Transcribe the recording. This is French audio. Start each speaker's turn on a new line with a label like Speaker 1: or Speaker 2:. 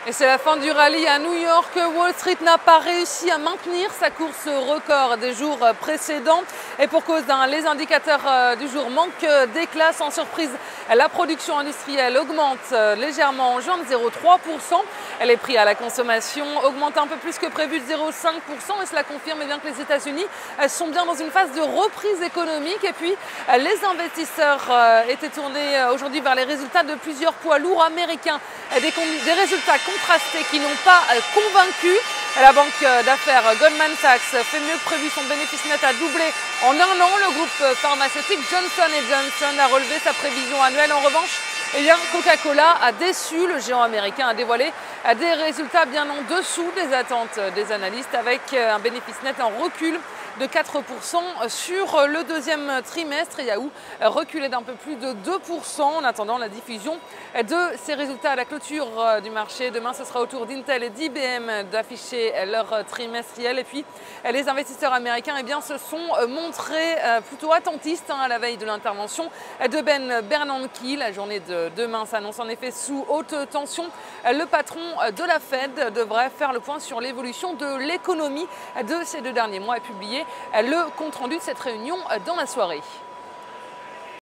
Speaker 1: Et c'est la fin du rallye à New York. Wall Street n'a pas réussi à maintenir sa course record des jours précédents. Et pour cause, les indicateurs du jour manquent d'éclat. Sans surprise, la production industrielle augmente légèrement en juin de 0,3%. Les prix à la consommation augmentent un peu plus que prévu de 0,5%. Et cela confirme bien que les États-Unis sont bien dans une phase de reprise économique. Et puis, les investisseurs étaient tournés aujourd'hui vers les résultats de plusieurs poids lourds américains. Des résultats contrastés qui n'ont pas convaincu. La banque d'affaires Goldman Sachs fait mieux que prévu, son bénéfice net a doublé en un an. Le groupe pharmaceutique Johnson & Johnson a relevé sa prévision annuelle. En revanche, Coca-Cola a déçu. Le géant américain a dévoilé des résultats bien en dessous des attentes des analystes, avec un bénéfice net en recul de 4% sur le deuxième trimestre. Yahoo reculait d'un peu plus de 2% en attendant la diffusion de ces résultats à la clôture du marché. Demain, ce sera au tour d'Intel et d'IBM d'afficher leur trimestriel. Et puis, les investisseurs américains se sont montrés plutôt attentistes à la veille de l'intervention de Ben Bernanke. La journée de demain s'annonce en effet sous haute tension. Le patron de la Fed devrait faire le point sur l'évolution de l'économie de ces 2 derniers mois et publier le compte-rendu de cette réunion dans la soirée.